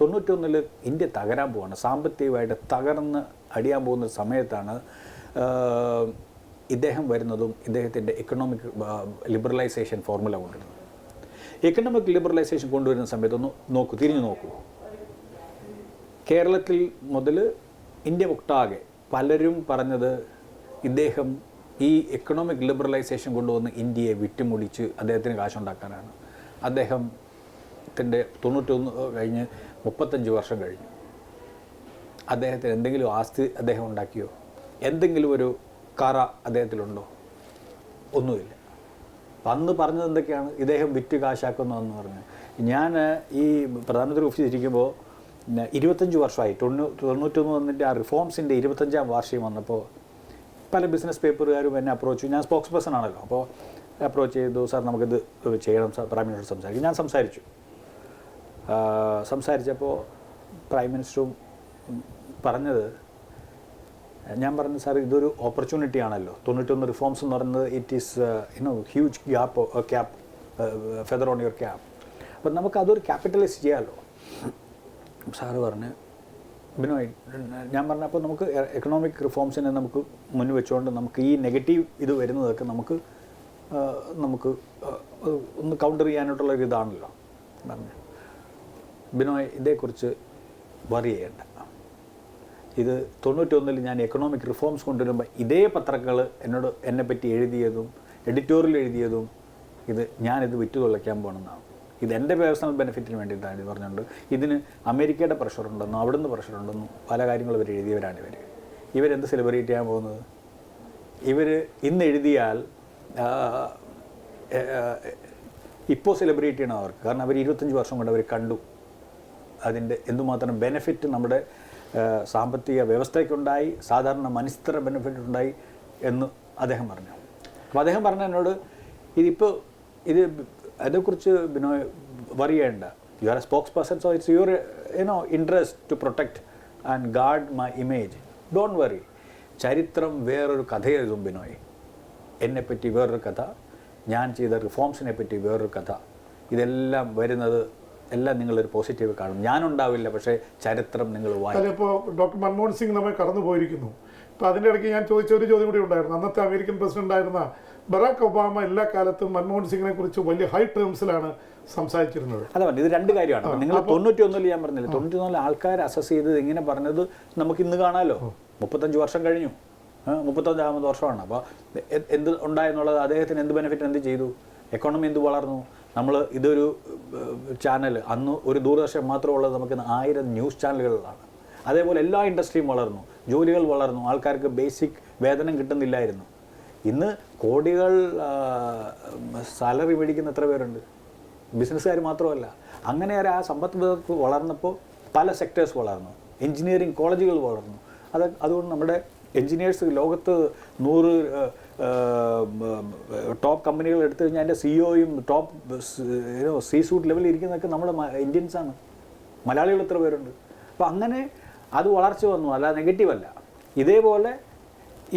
91 India തകരാൻ പോവാണ്, സാമ്പത്തികമായിട്ട് തകർന്ന് അടിയാൻ പോകുന്ന സമയത്താണ് ഇദ്ദേഹം വരുന്നതും ഇദ്ദേഹത്തിൻ്റെ എക്കണോമിക് ലിബറലൈസേഷൻ ഫോർമുല കൊണ്ടുവരുന്നത്. എക്കണോമിക് ലിബറലൈസേഷൻ കൊണ്ടുവരുന്ന സമയത്തൊന്ന് നോക്കൂ, തിരിഞ്ഞു നോക്കൂ. കേരളത്തിൽ മുതൽ ഇന്ത്യ ഒട്ടാകെ പലരും പറഞ്ഞത് ഇദ്ദേഹം ഈ എക്കണോമിക് ലിബറലൈസേഷൻ കൊണ്ടുവന്ന് ഇന്ത്യയെ വിട്ടുമുടിച്ച് അദ്ദേഹത്തിന് കാശുണ്ടാക്കാനാണ്. അദ്ദേഹത്തിൻ്റെ 91 കഴിഞ്ഞ് 35 വർഷം കഴിഞ്ഞു. അദ്ദേഹത്തിന് എന്തെങ്കിലും ആസ്തി അദ്ദേഹം ഉണ്ടാക്കിയോ? എന്തെങ്കിലും ഒരു കറ അദ്ദേഹത്തിലുണ്ടോ? ഒന്നുമില്ല. അന്ന് പറഞ്ഞത് എന്തൊക്കെയാണ്? ഇദ്ദേഹം വിറ്റ് കാശാക്കുന്നതെന്ന് പറഞ്ഞു. ഞാൻ ഈ പ്രധാനമന്ത്രി ഓഫീസിൽ ഇരിക്കുമ്പോൾ 25 വർഷമായി, 91 വന്നിട്ട് ആ റിഫോംസിൻ്റെ 25ാം വാർഷികം വന്നപ്പോൾ പല ബിസിനസ് പേപ്പറുകാരും എന്നെ അപ്രോച്ച് ചെയ്തു. ഞാൻ സ്പോക്സ് പേഴ്സൺ ആണല്ലോ, അപ്പോൾ അപ്രോച്ച് ചെയ്തു, സാർ നമുക്കിത് ചെയ്യണം, പ്രൈം മിനിസ്റ്റർ സംസാരിക്കും. ഞാൻ സംസാരിച്ചപ്പോൾ പ്രൈം മിനിസ്റ്ററും പറഞ്ഞത്, ഞാൻ പറഞ്ഞു സാർ ഇതൊരു ഓപ്പർച്യൂണിറ്റി ആണല്ലോ, 91 റിഫോംസ് എന്ന് പറയുന്നത് it is huge cap feather on your cap, അപ്പം നമുക്കതൊരു ക്യാപിറ്റലൈസ് ചെയ്യാമല്ലോ. സാറ് പറഞ്ഞ് ബിനോയ്, ഞാൻ പറഞ്ഞപ്പോൾ നമുക്ക് എക്കണോമിക് റിഫോംസിനെ നമുക്ക് മുന്നിൽ വെച്ചുകൊണ്ട് നമുക്ക് ഈ നെഗറ്റീവ് ഇത് വരുന്നതൊക്കെ നമുക്ക് ഒന്ന് കൗണ്ടർ ചെയ്യാനായിട്ടുള്ളൊരു ഇതാണല്ലോ പറഞ്ഞു. ബിനോയ്, ഇതേക്കുറിച്ച് വറി ചെയ്യേണ്ട. ഇത് 91 ഞാൻ എക്കണോമിക് റിഫോംസ് കൊണ്ടുവരുമ്പോൾ ഇതേ പത്രങ്ങൾ എന്നെപ്പറ്റി എഴുതിയതും എഡിറ്റോറിയൽ എഴുതിയതും ഞാനിത് വിറ്റു തുളയ്ക്കാൻ പോകണമെന്നാണ്. ഇതെൻ്റെ പേഴ്സണൽ ബെനിഫിറ്റിന് വേണ്ടിയിട്ടാണ് ഇത് പറഞ്ഞുകൊണ്ട്. ഇതിന് അമേരിക്കയുടെ പ്രഷറുണ്ടെന്നും അവിടുന്ന് പ്രഷറുണ്ടെന്നും പല കാര്യങ്ങളും ഇവർ എഴുതിയവരാണ്. ഇവരെന്ത് സെലിബ്രേറ്റ് ചെയ്യാൻ പോകുന്നത്? ഇവർ ഇന്ന് എഴുതിയാൽ ഇപ്പോൾ സെലിബ്രേറ്റ് ചെയ്യണം അവർക്ക്. കാരണം അവർ 25 വർഷം കൊണ്ട് അവർ കണ്ടു അതിൻ്റെ എന്തുമാത്രം ബെനിഫിറ്റ് നമ്മുടെ സാമ്പത്തിക വ്യവസ്ഥയ്ക്കുണ്ടായി, സാധാരണ മനുഷ്യരുടെ ബെനിഫിറ്റ് ഉണ്ടായി എന്ന് അദ്ദേഹം പറഞ്ഞു. അപ്പോൾ അദ്ദേഹം പറഞ്ഞ എന്നോട് ഇത് അതേക്കുറിച്ച് ബിനോയ് വറി ചെയ്യേണ്ട. You are a spokesperson, so it's your interest to protect and guard my image. Don't worry. ചരിത്രം വേറൊരു കഥ എഴുതും ബിനോയ്. എന്നെപ്പറ്റി വേറൊരു കഥ, ഞാൻ ചെയ്ത റിഫോംസിനെ പറ്റി വേറൊരു കഥ. ഇതെല്ലാം വരുന്നത് എല്ലാം നിങ്ങളൊരു പോസിറ്റീവ് കാണും. ഞാനുണ്ടാവില്ല, പക്ഷേ ചരിത്രം നിങ്ങൾ വായിക്കും. ഇപ്പോൾ ഡോക്ടർ മൻമോഹൻ സിംഗ് നമ്മെ കടന്നു പോയിരിക്കുന്നു. ഇപ്പോൾ അതിൻ്റെ ഇടയ്ക്ക് ഞാൻ ചോദിച്ച ഒരു ചോദ്യം കൂടി ഉണ്ടായിരുന്നു. അന്നത്തെ അമേരിക്കൻ പ്രസിഡന്റ് ആയിരുന്ന ബറാക്ക് ഒബാമ എല്ലാ കാലത്തും മൻമോഹൻ സിംഗിനെ കുറിച്ച് വലിയ ഹൈ ടേംസിലാണ് സംസാരിച്ചിരുന്നത്. അതെ, ഇത് രണ്ട് കാര്യമാണ്. നിങ്ങൾ 91 ഞാൻ പറഞ്ഞില്ല, 91 ആൾക്കാർ അസസ് ചെയ്തത് ഇങ്ങനെ പറഞ്ഞത് നമുക്ക് ഇന്ന് കാണാമല്ലോ. 35 വർഷം കഴിഞ്ഞു, 35ാമത് വർഷമാണ്. അപ്പോൾ എന്ത് ഉണ്ടായെന്നുള്ളത്, അദ്ദേഹത്തിന് എന്ത് ബെനിഫിറ്റ് എന്ത് ചെയ്തു, എക്കോണമി എന്ത് വളർന്നു. ഇതൊരു ചാനൽ, അന്ന് ഒരു ദൂരദർശൻ മാത്രമുള്ളത് നമുക്ക് 1000 ന്യൂസ് ചാനലുകളിലാണ്. അതേപോലെ എല്ലാ ഇൻഡസ്ട്രിയും വളർന്നു, ജോലികൾ വളർന്നു, ആൾക്കാർക്ക് ബേസിക് വേതനം കിട്ടുന്നില്ലായിരുന്നു. ഇന്ന് കോടികൾ സാലറി മേടിക്കുന്ന എത്ര പേരുണ്ട്? ബിസിനസ്സുകാർ മാത്രമല്ല. അങ്ങനെ ആ സമ്പദ് വ്യവസ്ഥ വളർന്നപ്പോൾ പല സെക്ടേഴ്സ് വളർന്നു, എൻജിനീയറിംഗ് കോളേജുകൾ വളർന്നു. അതുകൊണ്ട് നമ്മുടെ എൻജിനീയേഴ്സ് ലോകത്ത് 100 ടോപ്പ് കമ്പനികൾ എടുത്തു കഴിഞ്ഞാൽ അതിൻ്റെ സിഇഒയും ടോപ്പ് സൂട്ട് ലെവലിൽ ഇരിക്കുന്നതൊക്കെ നമ്മുടെ ഇന്ത്യൻസാണ്. മലയാളികൾ എത്ര പേരുണ്ട്? അപ്പോൾ അങ്ങനെ അത് വളർച്ച വന്നു, അല്ല നെഗറ്റീവല്ല. ഇതേപോലെ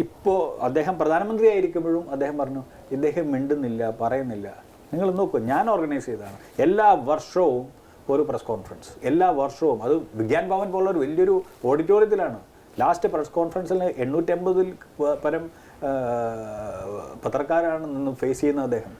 ഇപ്പോൾ അദ്ദേഹം പ്രധാനമന്ത്രി ആയിരിക്കുമ്പോഴും അദ്ദേഹം പറഞ്ഞു, ഇദ്ദേഹം മിണ്ടുന്നില്ല, പറയുന്നില്ല. നിങ്ങൾ നോക്കൂ, ഞാൻ ഓർഗനൈസ് ചെയ്തതാണ്. എല്ലാ വർഷവും ഒരു പ്രസ് കോൺഫറൻസ്, എല്ലാ വർഷവും. അത് വിജ്ഞാൻ ഭവൻ പോലുള്ളൊരു വലിയൊരു ഓഡിറ്റോറിയത്തിലാണ്. ലാസ്റ്റ് പ്രസ് കോൺഫറൻസിൽ 850 പരം പത്രക്കാരാണ് നിന്ന് ഫേസ് ചെയ്യുന്നത് അദ്ദേഹം.